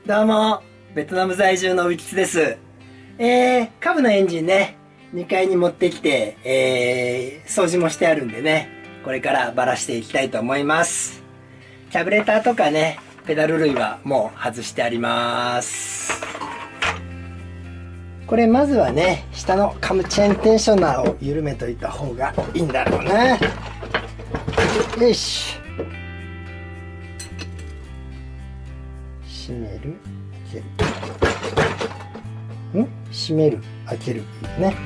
どうも、ベトナム在住のウィキツです。カブのエンジンね、2階に持ってきて、掃除もしてあるんでね、これからバラしていきたいと思います。キャブレターとかね、ペダル類はもう外してあります。これまずはね、下のカムチェーンテンショナーを緩めといた方がいいんだろうな。よし。閉める、開ける。閉める、開ける。ね。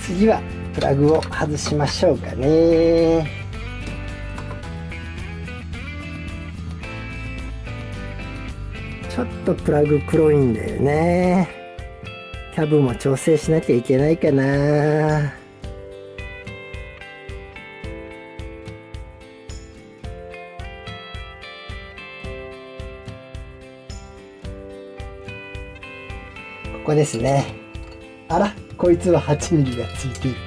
次はプラグを外しましょうかね。ちょっとプラグ黒いんだよね。キャブも調整しなきゃいけないかな。ここですね。あら、こいつは8ミリがついている。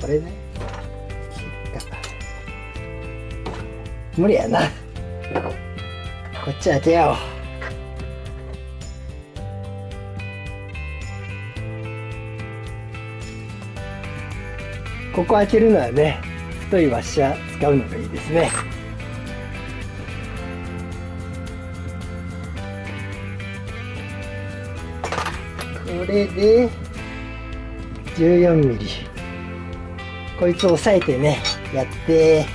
これね。無理やな。こっち開けよう。ここ開けるのはね、太いワッシャー使うのがいいですね。これで14ミリ。こいつを押さえてね、やって、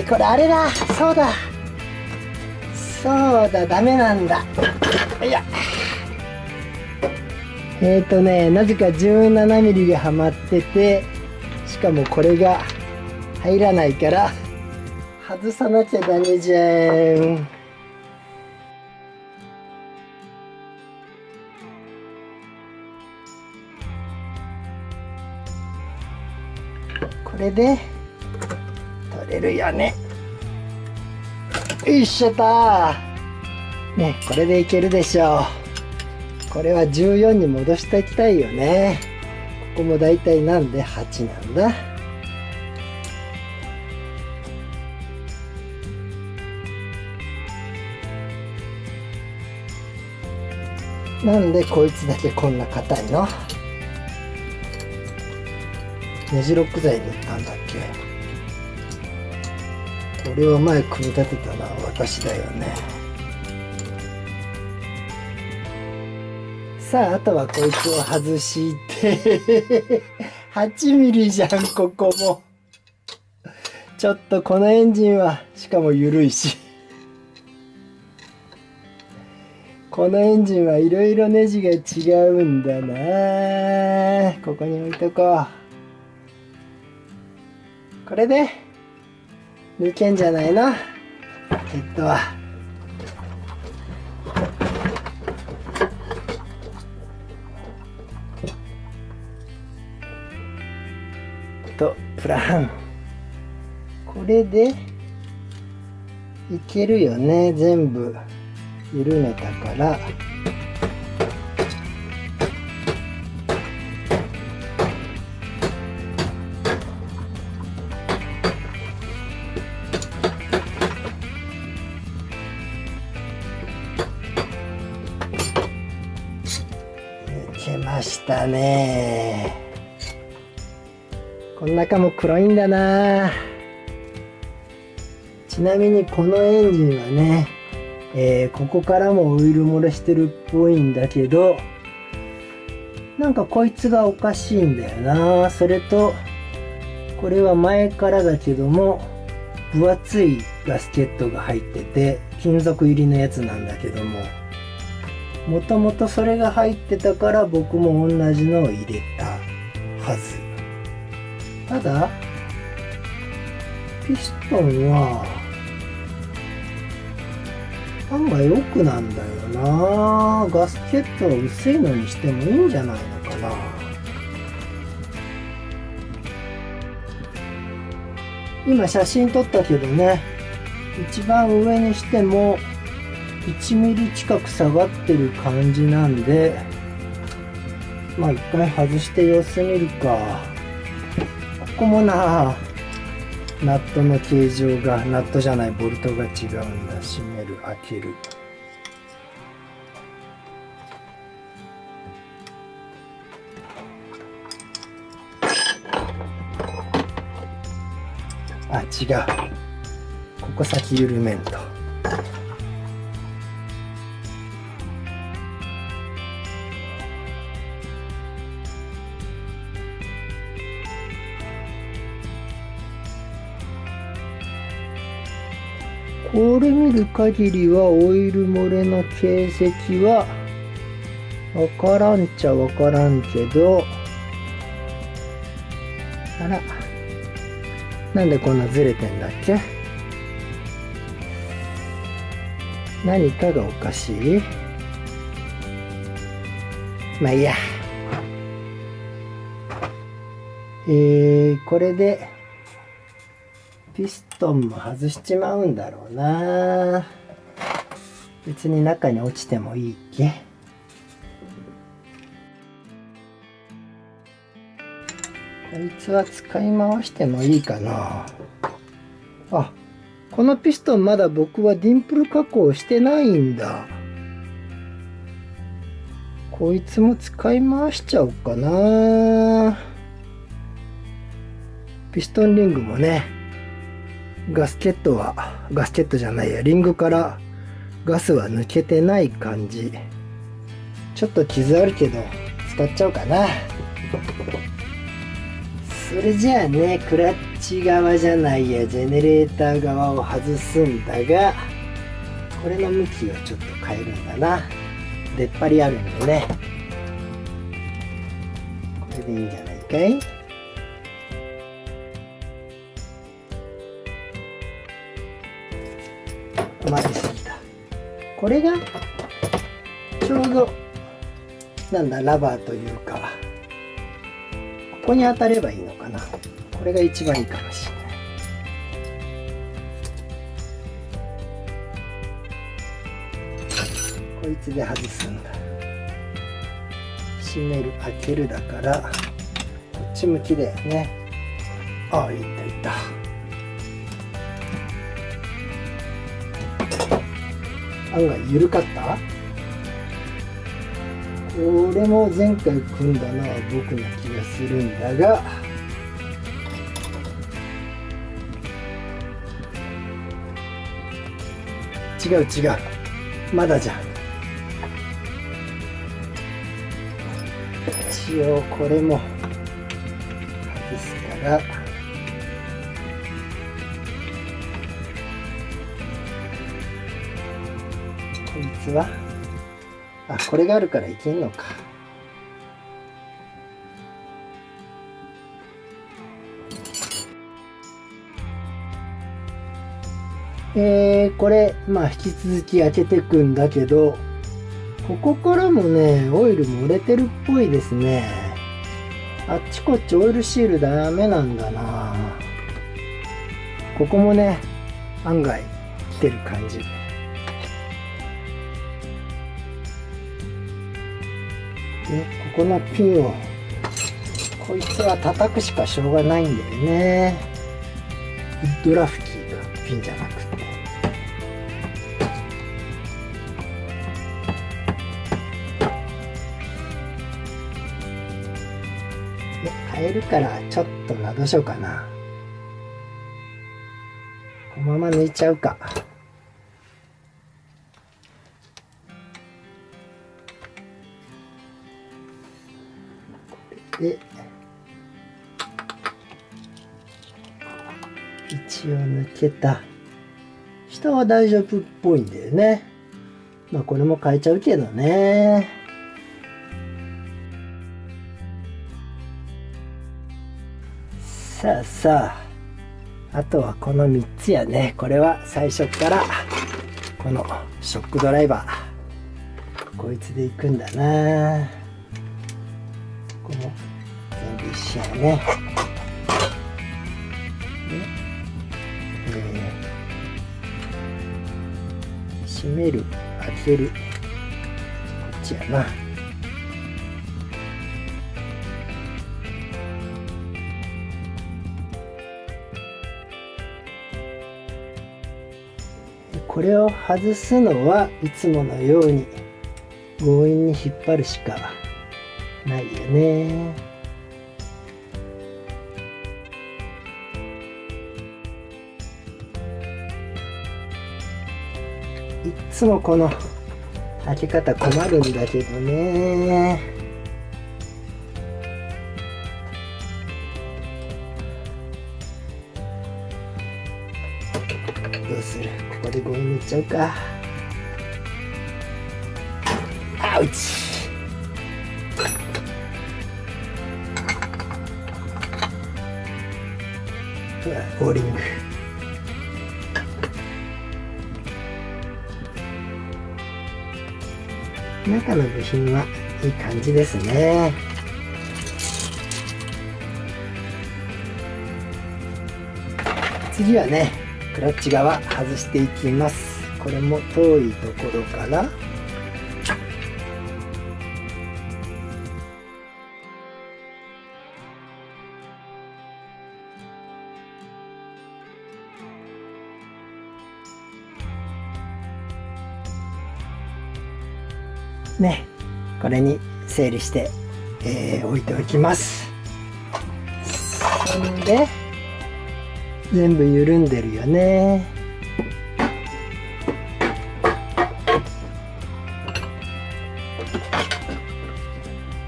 これあれだ、そうだ、ダメなんだ。いや。なぜか17ミリがはまってて、しかもこれが入らないから、外さなきゃダメじゃん。これで取れるよね。よいしょとね、これでいけるでしょう。これは14に戻していきたいよね。ここもだいたいなんで8なんだ。なんでこいつだけこんな硬いの？ネジロック剤塗ったんだっけ？これは前組み立てたのは私だよね。さあ、あとはこいつを外して8ミリじゃん、ここも。ちょっとこのエンジンはしかも緩いしこのエンジンはいろいろネジが違うんだな。ここに置いとこう。これで抜けんじゃないの？ヘッドは。とプラン。これでいけるよね。全部緩めたから。抜けましたね。この中も黒いんだな。ちなみにこのエンジンはね、ここからもオイル漏れしてるっぽいんだけど、なんかこいつがおかしいんだよな。それとこれは前からだけども分厚いガスケットが入ってて金属入りのやつなんだけども、もともとそれが入ってたから僕も同じのを入れたはず。ただピストンは案外奥なんだよな。ガスケットは薄いのにしてもいいんじゃないのかな。今写真撮ったけどね、一番上にしても1ミリ近く下がってる感じなんで、まあ一回外して様子見るか。ここもな、ナットの形状が、ナットじゃないボルトが違うんだ。閉める、開ける。あ、違う。ここ先緩めんと。これ見る限りはオイル漏れの形跡はわからんちゃわからんけど、あら、なんでこんなずれてんだっけ？何かがおかしい？まあいいや。これでピストンも外しちまうんだろうな。別に中に落ちてもいいっけ。こいつは使い回してもいいかな。あ、このピストンまだ僕はディンプル加工してないんだ。こいつも使い回しちゃおうかな。ピストンリングもね、ガスケットじゃないや、リングからガスは抜けてない感じ。ちょっと傷あるけど使っちゃおうかな。それじゃあね、クラッチ側じゃないや、ジェネレーター側を外すんだが、これの向きをちょっと変えるんだな。出っ張りあるんでね。これでいいんじゃないかい？曲げすぎた。これがちょうどなんだ、ラバーというか、ここに当たればいいのかな。これが一番いいかもしれない。こいつで外すんだ。閉める、開けるだから、こっち向きだよね。ああ、いったいった。案外緩かった？これも前回組んだのは僕な気がするんだが、違う違う、まだじゃん。一応これも外すから、こいつは、あ、これがあるからいけんのか。これ、まあ引き続き開けていくんだけど、ここからもね、オイル漏れてるっぽいですね。あっちこっちオイルシールダメなんだな。ここもね、案外来てる感じ。で、ここのピンを、こいつは叩くしかしょうがないんだよね。ウッドラフキーがピンじゃなくて。で、変えるからちょっとな、どうしようかな。このまま抜いちゃうか。で、一応抜けた。下は大丈夫っぽいんだよね。まあこれも変えちゃうけどね。さあさあ、あとはこの3つやね。これは最初からこのショックドライバー、こいつでいくんだな。ここも全部一緒やね。閉める、開ける、こっちやな。これを外すのはいつものように強引に引っ張るしかないよね。いつもこの開け方困るんだけどね。どうする？ここで強引にいっちゃうか。アウチ。ボーリング。中の部品はいい感じですね。次はね、クラッチ側外していきます。これも遠いところからね、これに整理して、置いておきます。そんで全部緩んでるよね。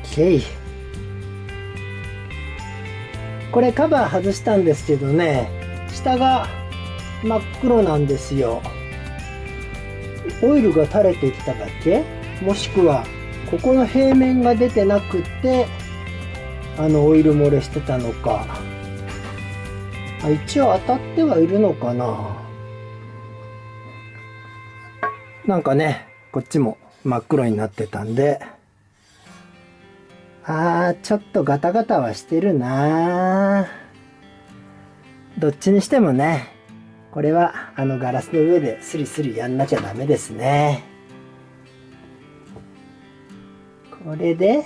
OK。これカバー外したんですけどね、下が真っ黒なんですよ。オイルが垂れてきただけ、もしくはここの平面が出てなくってオイル漏れしてたのか。一応当たってはいるのかな。なんかね、こっちも真っ黒になってたんで、ちょっとガタガタはしてるな。どっちにしてもね、これはガラスの上でスリスリやんなきゃダメですね。これで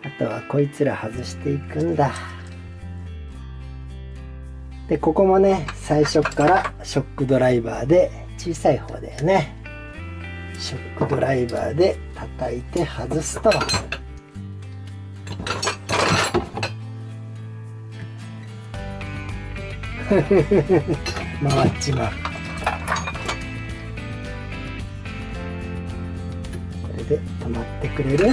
あとはこいつら外していくんだ。でここもね、最初からショックドライバーで、小さい方だよね、ショックドライバーで叩いて外すと回っちまう。これで止まってくれる？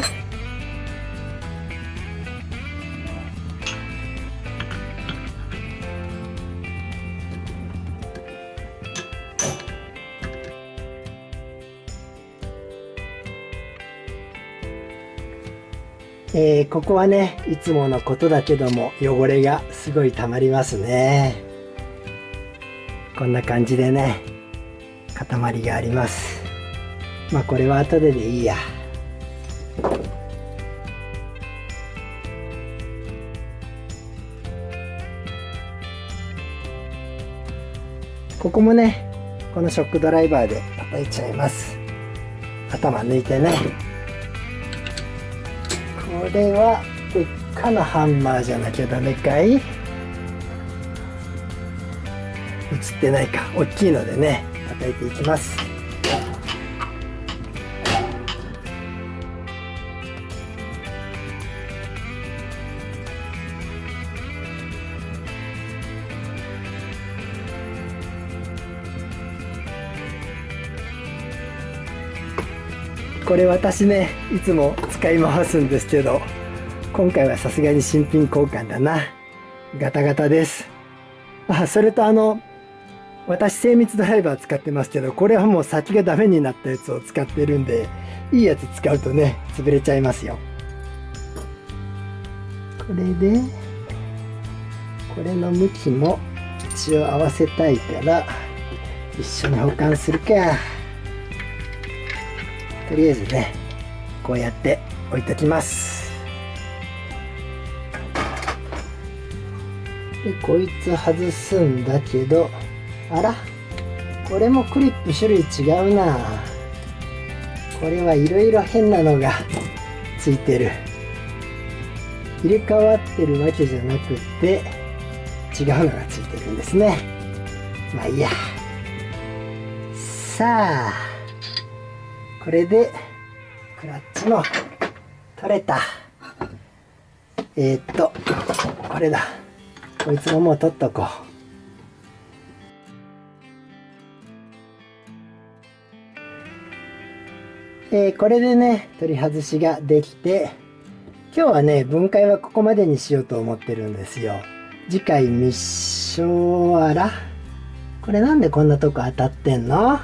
ここはね、いつものことだけども汚れがすごい溜まりますね。こんな感じでね、塊があります。まあこれは後でいいや。ここもね、このショックドライバーで叩いちゃいます。頭抜いてね。これはでっかなハンマーじゃなきゃダメかい？映ってないか。大きいのでね、叩いていきます。これ私ね、いつも使い回すんですけど、今回はさすがに新品交換だな。ガタガタです。それと私精密ドライバー使ってますけど、これはもう先がダメになったやつを使ってるんで、いいやつ使うとね、潰れちゃいますよ。これで、これの向きも一応合わせたいから、一緒に保管するか。とりあえずね、こうやって置いときます。でこいつ外すんだけど、あら、これもクリップ種類違うな。これはいろいろ変なのがついてる。入れ替わってるわけじゃなくて違うのがついてるんですね。まあいいや。さあ、これでクラッチも取れた。これだ。こいつももう取っとこう。これでね、取り外しができて、今日はね、分解はここまでにしようと思ってるんですよ。次回ミッションアラ。これなんでこんなとこ当たってんの？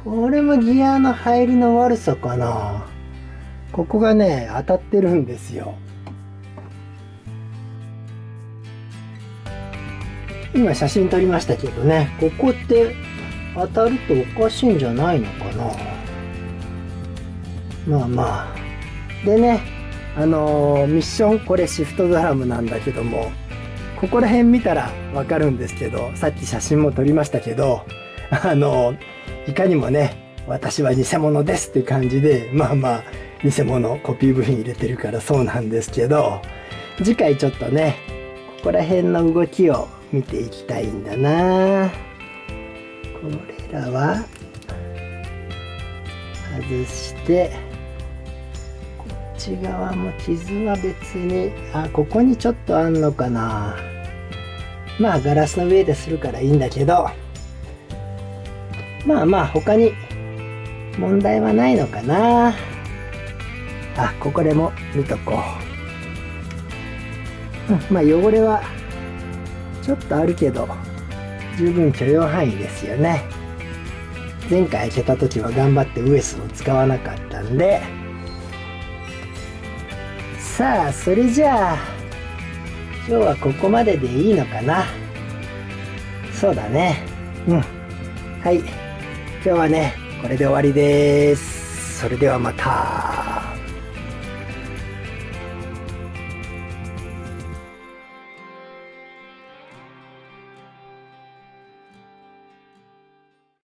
これもギアの入りの悪さかな。ここがね、当たってるんですよ。今写真撮りましたけどね、ここって当たるとおかしいんじゃないのかな。まあまあ。でね、ミッション、これシフトドラムなんだけども、ここら辺見たらわかるんですけど、さっき写真も撮りましたけど、いかにもね、私は偽物ですって感じで、まあまあ、偽物、コピー部品入れてるからそうなんですけど、次回ちょっとね、ここら辺の動きを見ていきたいんだな。これらは、外して、こっち側も傷は別に、ここにちょっとあんのかな。まあ、ガラスの上でするからいいんだけど、まあまあ、他に問題はないのかな。ここでも見とこう。まあ汚れはちょっとあるけど十分許容範囲ですよね。前回開けた時は頑張ってウエスを使わなかったんで。さあ、それじゃあ今日はここまででいいのかな。そうだね。はい、今日はねこれで終わりです。それではまた。